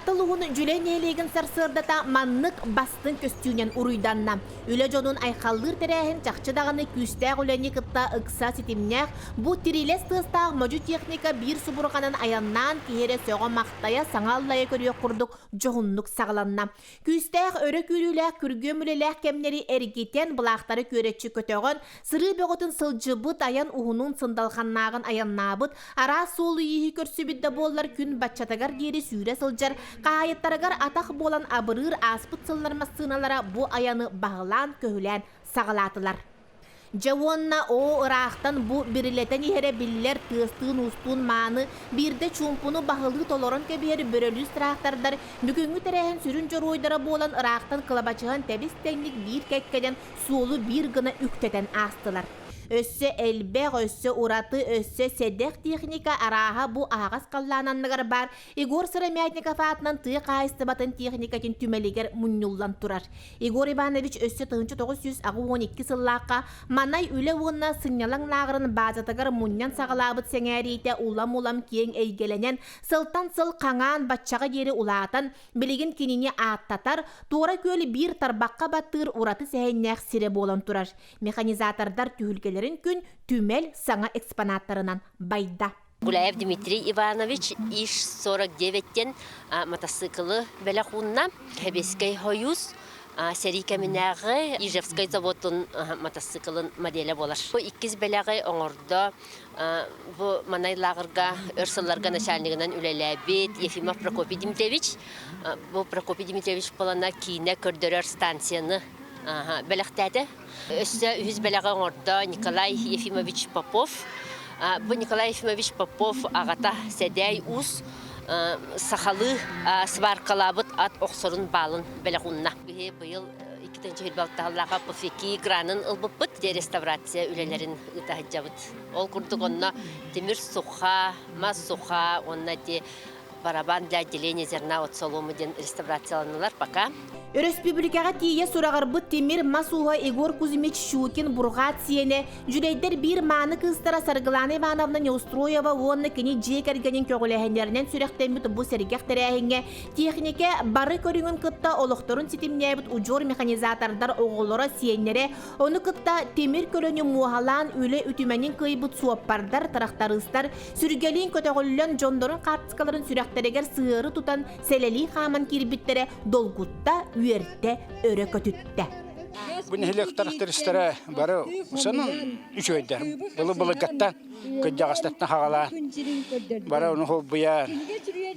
Аттылуғын жүлен елеген сарсырдата маннық бастың көстүүнен уруйданна. Үлі жонун айқаллыр тәрәхін чақчыдағаны күстәғ үләне қытта ұқса сетімнәқ, бұ тирилес тыстағы мәжу техника бір субұрғанын аяннан кейері сөға мақтая саңаллайы көріе құрдық жоғынлық сағыланна. Күстәғ өрі күріләқ күргөм үлеләқ кемнері әргетен бұлақтары көретші көтөғын, сыры бөғытын сылжыбыт аян уғының сындалғаннағын аяннабыт, ара солы ехі көрсібітті болар күн батчатагар дері сүйре сылжар, қайыттарығар атақ болан абырыр аспыт сылларма сыналара бұ аяны бағылан көхілән сағалатылар. Жауынна о ырақтан бұ бірілетен ехері білілер тыстығын ұстуын маны, бірді чумпуны бағылы толорын кәбері бөрілі сұрақтардар, бүгінгі тәрәхін сүрін жор ойдара болан ырақтан қылабачыған тәбіс тәңлік бір кәккеден суолу бір гына үктетен астылар. Өссө элбег, өссө ураты, өссө седек техника араға бұ ағас қаллананныгар бар. Игор Сырамятников атынан тыйы қайыстыбатын техникатын түмелегер мұннулан турар. Игор Иванович өссө 1912 сыллаққа манай үлі уынна сынялың нағырын базатығыр мұннян сағылабыт сәңәрейте улам-улам кең әйгеленен сылтан сыл қаңан батчаға дері улатан білеген кеніне аттатар, тура көлі бір тарбаққа баттыр ураты сәйнәқ сире болан турар. Механизатордар түйілгелерін күн түмел саңа экспонаттарынан байда. Гуляев Дмитрий Иванович иш 49-тен мотоциклы бәләқуынна Хебескай Хойюз Серика Минағы Ижевскай заводын мотоциклын моделі болар. Бұл 2 бәләғай оңырда бұл манайлағырға өрсыларға начальнигынан үлеләбет Ефимов Прокопий Дмитриевич. Бұл Прокопий Дмитриевич болана кейіне көрдірер станцияны бәләқтәді. Өсі үз бәләға орда Николай Ефимович Попов. Бұл Николай Ефимович Попов ағата сәдәй ұз сақалы сварқалабыт ат оқсырын балын бәләғынна. Бұл 2-ші hilbалтағылаға пұфеки гранын ұлбыппыт де реставрация үлелерін ұтағыджабыт. Ол күрдік онна темір сұқа, мас сұқа, онна де барабан для отделения зерна от соломы ден реставрацияланылар пока. Республикаға тие сұрағырбыт темір масуға Егор Кузьмич Щукин бұрғат сиене жүрейдер бір маны кыстара Саргылана Ивановна Неустроева онны кені жекергенен көгіләхендерінен сүректембіт бұл сәргектірәхінге технике бары көріңін күтті олықтырын сетімнәйбіт ұжор механизатордар оғылыра сиенлері оны күтті темір көліні муғалан үлі үтіменен күйбіт суаппардар тарақтарыстар сүргелін көтеғілін жондырын қартықаларын сүректерегер сығыры тұтан сәлелі қаман кирбіттері долгутта үйерте өрі көтітті. Бұны электрактаристері бары ұсының үш өйдер. Бұлы қаттан көддіғастаттан қағалан. Бары оны бұян,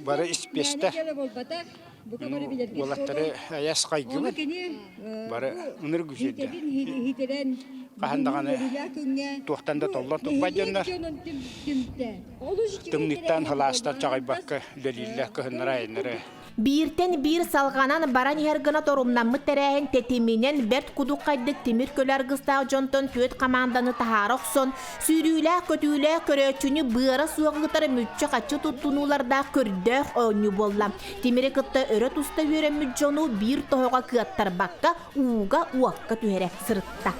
бары іспестер. Олаттары аяс қайғы бұд. Бары ұныр күшеді. Қағандағаны тоқтанда толлан тоқпайденлер. Түңніктен ғыластан чағайбаққа лөлілі көхінлер айынлары. Биртен бір салғанан баран ергіна торумнан мұттәрәйін тетімінен бәрт құдық қайдық темір көлер ғыстау жонтон көт қаманданы тахарық сон, сүйрілі көтілі көрөтчіні бұйра суағытары мүтчі қачы тұттынуларда көрдіқ өңі болла. Темірі күтті өрі тұста өрі мүтчону бір тоғыға күйаттар баққа уға уаққа түйері сырытта.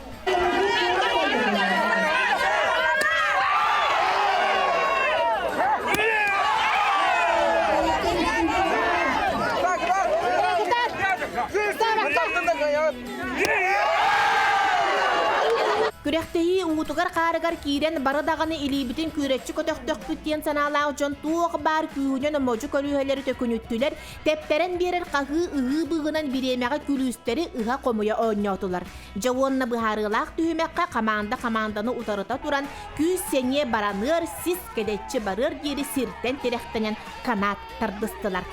Күректеhi уутугар қарығар кейден барыдағаны илибітін күретчі көтөқтөк бүттен саналау жон туық бар күйінен мөжі көрүйелері төкінүттілер, тептерен берер қағы ұғы бұғынан биремеға күлістері ұға қомуя ойнатылар. Жауынны бұхарылақ түйімеққа қаманданы ұтарыта туран күйіз сене бараныр, сіз кедетчі барыр дері сирттен теректенен канат тардыстылар.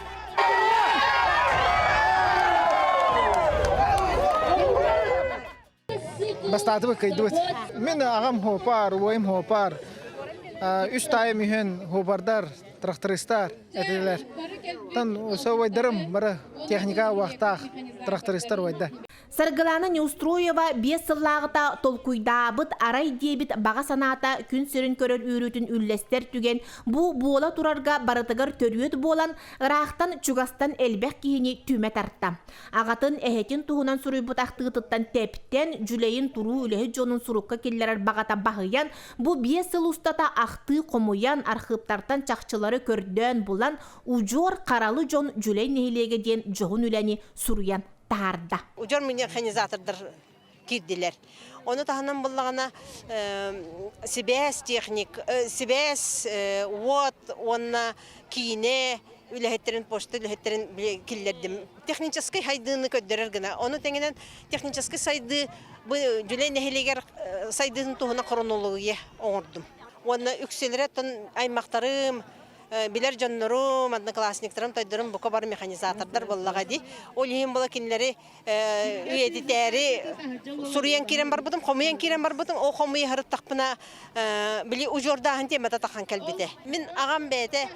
Бастады кайдыт. Мен ағам хопар, ойым хопар. Үш тайым үйен хопардар, трактористар әтелер. Тан осы ойдарым бары техника уақытақ трактористар ойда. Саргыланы Неустроева бес сыллағыта толкуйдабыт арай дебит баға саната күн сірін көрір үйрүтін үллестер түген бұ бола турарга барытыгар төрүөт болан ырақтан чугастан элбек киһини түмэ тарта. Ағатын эхетин туһунан суруйбут ақтыгытыттан тептен жүлейін туру үлэхи жонун сурукка келлерер бағата бағыян бұ бес сыл устата ақты комуян архыптартан чақчылары көрдөн булан ужор қаралы жон жүлей нехилеге ден жоғын үләни суруян тарда. Ужор механизатордар кирдилер. Оны таханан буллагана себес техник, себес вот онна кийне үлехеттерин почта үлехеттерин киллердим. Технический хайдыны көддөрөр гына. Оны теңенен технический сайды бу жүлей нехилегер сайдын туһуна хронология оңордум. Оны үкселереттен аймактарым билер жоннорум, одноклассниктарым тойдурум бука бар механизатордар боллага ди. Ол ем бола кинлери үйедитери суруян кирен бар бутум, хомуян кирен бар бутум, о хомуй харып такпына били ужордахан темата такан келбите. Мен агам бете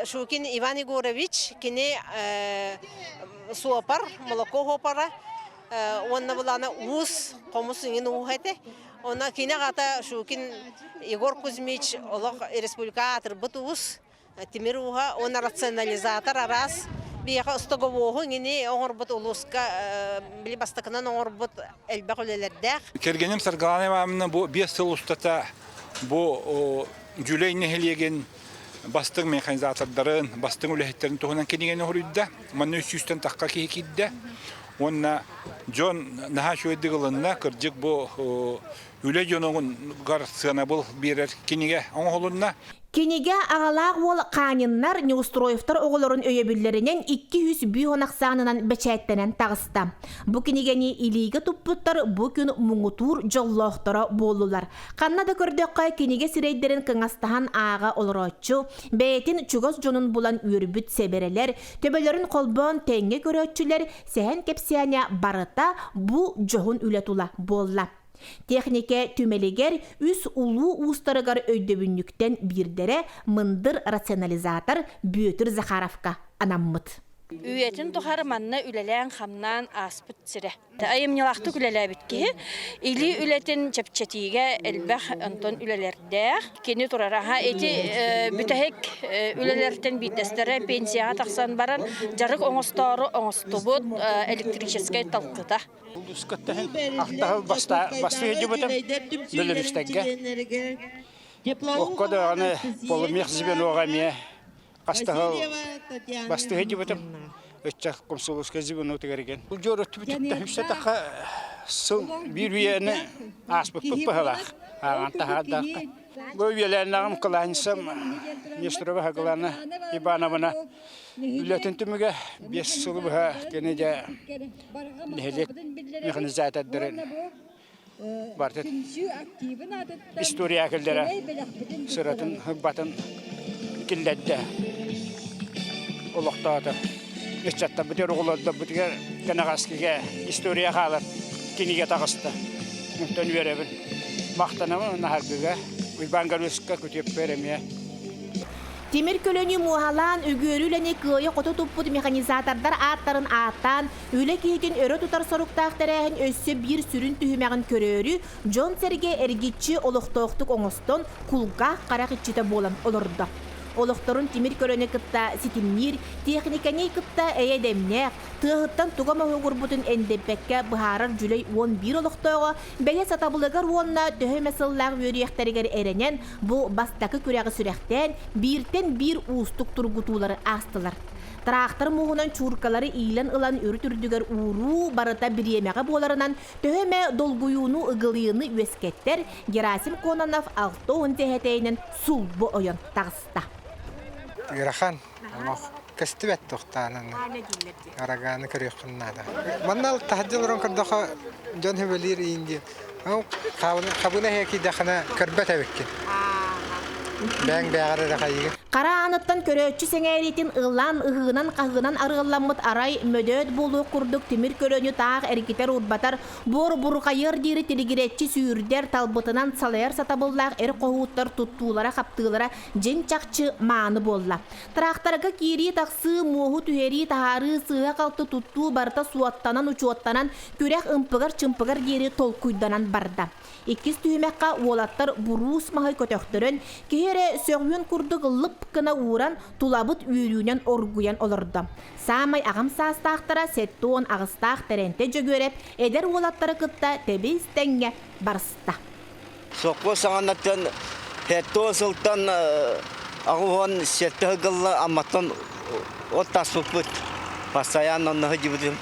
Шукин Иван Егорович кини суапар, молоко хопара, онна булана уз, комусуңин ухете. Она кинагата Шукин Егор Кузьмич, Олог республикатор Бутус, Тимируха, он рационализатор раз. Бияка стогового гини оңорбут улуска билибастакынан оңорбут элбекөлелердек. Кергенем Саргаланова бу 5 сыл устата бу жүлей нехилеген бастың механизатордарын, бастың үлехеттерин туһунан кенеген орuyda. Маны 300-тен такка кийкидде. Онна Джон наха шөйдигылынна кыржык бу үле жоногун гарсына бул берер кенеге оңолунна. Кенеге ағалақ ол қаныннар Неустроевтар оғылырын өйебілерінен 200 бүйонақ сағынынан бәчәттенен тағыста. Бұ кенегені илиге тұппыттар бұ күн мұңытур жоллоқтара болулар. Қаннада көрдіққа кенеге сірейдерін кыңастаған аға олыротчу, бәйтін чугас жонын бұлан үрбіт себерелер, төбелерін қолбон тәңге көрөтчілер, сәхен кепсияне барыта бұ жоғын үлетула болла. Технике түмелегер үс улу устарыгар өйдөбүннүктен бирдере мындыр рационализатор Бөтір Захаровка анаммыт. Үйетін тұхары манна үлелән қамнан аспыт сірі. Айымнелақты үлелә бітке, или үлетін чәпчәтіге әлбәқ антон үлелерді. Кені тұрараға әйті бүтәхек үлелерден бейдестері пенсияға тақсан баран жарық оңыстары оңыстыбыт электрическай талқыда. Ускаттахын ақтағы басты еді бұтым білірістәгге. Оққада аны полымеқ зібен оғаме қастағы басты еді бұтым. Өтчақ комсолысқа зібен өтігерген. Бұл жор өтті бүтіпті үшті таққа сыл бір үйені аспып бұппығылақ. Ағантағадаққа. Бұл үйелерін ағым қыланысым Нестрова ғыланы Ибановына үлетін түміге 5 сылы бұға кені де нехелек механизатордарын бартын история әкілдері сұратын ғыббатын келдәдді олықтады. Өтчатта бұтер ұғылады бұтығар кәнағаскіге история қалып кенеге тағысты. Мүқтен веребін мақтанамын нағарбіге Уйбангарыска күтеп береме. Темир көлөні муғалан үгөрүләне күйе қоты тұппыд механизатордар аттарын аттан, үлі кейтін өрі тұтар сұрықтақтарағын өссі бір сүрін түхімәғін көрөрі, Джон Серге әргетші олықтоқтық оңыстон кулға қарақ итчеті болан олырды. Олықтырын темир көлөне кытта ситимнир, техникане кытта әйедемнәқ, тығыттан туғама ғұрбытын әндеппәкке бұхарар жүлей 11 олықтоғы, бәйе сатабылығыр онна төхі мәсіллағы өріяқтарығар әренен бұл бастақы көрәғі сүрәқтен біртен бір ұстық тұрғытулары астылар. Трақтар мұғынан чуркалары илен ылан өрі түрдігер уру барыта біремеғі боларынан төхіме долгуюну ұғылыйыны өскеттер Герасим Кононов 6-10 тәхетейінен сұлбы ойын тағыста. Герахан, кәстібәт тоқтанын, арағаны көрек қыннады. Маннал тахаддылырын көрдіға жон хөбелер үйінді. Қабына хеки дақына көрбәт әвеккен. Бәң бәгәрә кайгы. Кара аныттан көрөөчү сеңээритин ылан ыгынан кагынан арыгылламыт арай мөдөт болу курдук тимир көрөнү таах эркитер урбатар бор буркайыр дири тилигиретчи сүүрдер талбытынан салайар сатабыллаах эр кохууттар туттуулара каптыылара жен чакчы мааны болла. Трактарга кири таксы муоху түһери тахары сыга калты туттуу барта суаттанан учуоттанан күрэх ымпыгар чымпыгар дири толкуйданан барда. Иккис түймекка уолаттар буруус махай көтөктөрөн киһере сөңүн курдук лып кына уран тулабыт үйрүүнен оргуян олорду. Самай агам саастаахтара сеттуон агыстаах теренте жөгөреп эдер уолаттары кытта тебиз теңге барыста. Сокко саңанаттан хетто сылтан агуон сеттегылла амматтан оттасыппыт. Постоянно нахыжыбытым.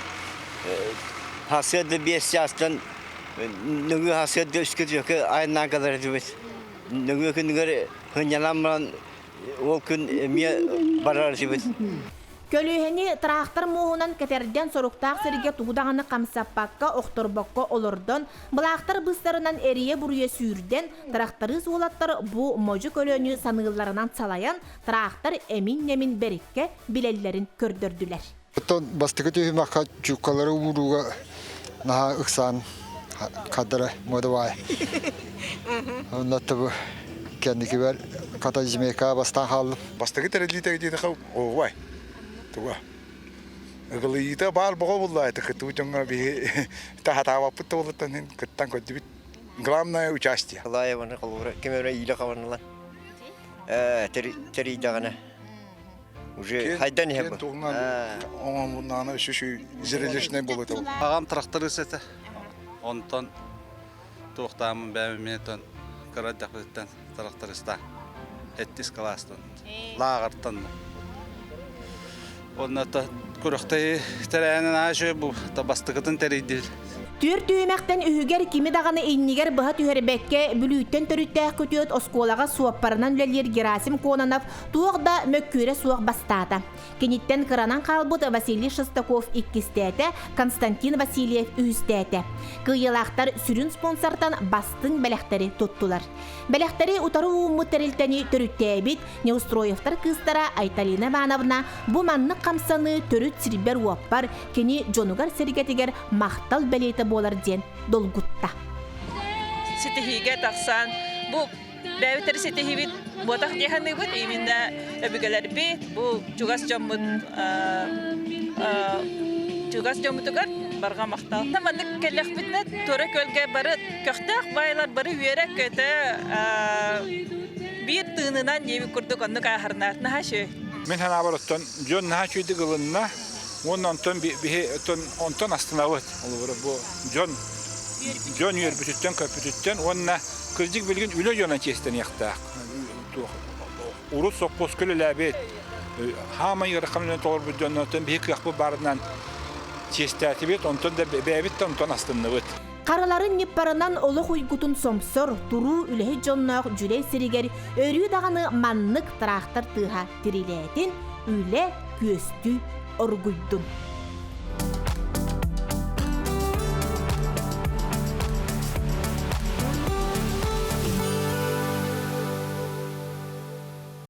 Хасыды бесястан нүгі хасыды үскіт жөкі айына калар жібіт. Нүгі күнгер хынyalamran ол күн ме барар жібіт. Көлүһени трактор муһунан кетерден соруктаах сирге тугудаганы камсаппакка окторбокко олордон булаактар быстарынан эрие буруя сүүрден тракторы суолаттар бу можу көлөнү саныылларынан салаян трактор эмин берикке билеллерин көрдөрдүлер. Тон бастыгы түймакка чуккалары уруга наха ыксан кадара модавай. Оннаттыбы кендики бер ката жимека бастан халып. Бастыгы терелите дейди хау ой. Туга. Ыгылыйта бар бого буллай тыкыту жонга би тахатава путтолуттан кыттан көдүбүт. Главное участие. Лаеваны калура кемере иле каванлар. Тери дагана. Уже хайдан хеб. Он мунаны шушу зрелищный болот. Агам тракторы сете. Онтон тоқтамын бәмеметон карадақыттан тракторыста. Эттис кластан. Лагартан. Онната күрөхтэй терәнен ачы бу табастыгытын терейдил. Түр түймәктен үһүгер кими даганы иннигер быһа түһәрбәккә бүлүттен төрүттәк көтөт осколага суаппарынан үлелер Герасим Кононов тугда мөккүре суак бастата. Кениттен кыранан калбыт Василий Шестаков иккистәте, Константин Васильев үстәте. Кыйылактар сүрүн спонсордан бастың бәләхтәре тоттулар. Бәләхтәре утары уммут терилтәни төрүттәбит, Неустроевтар кыстара Айталина Ивановна бу манны камсаны төрүт сирбер уаппар кени жонугар сергетигер мактал бәлете болар ден долгутта. Ситихиге таксан бу бәвитер ситихибит ботак деханы бит именно эбигелер бит бу чугас жоммут тугар барга мактал. Таманны келек битне тора көлгө бары көктөк байлар бары үйөрө көтө бир тыынынан неби курдук онну кахарнат нахашы. Мен хана барыттан жон нахачыды гылынна оннан онтон астанавыт. Ол бу жон үйөр бүтүттен көпүтүттен онна кырдык билген үлө жона честен якта. Урус сокпос көлөлөбет. Хама йыркамнан тор бүдөннөн бек якпы барынан честәтибет онтон да бәбит онтон астанавыт. Караларын ниппарынан олох уйгутун сомсор туру үлеһи жоннок жүлей сиригер өрүү даганы маннык трактор тыга тирилетин үле көстү оргуйдун.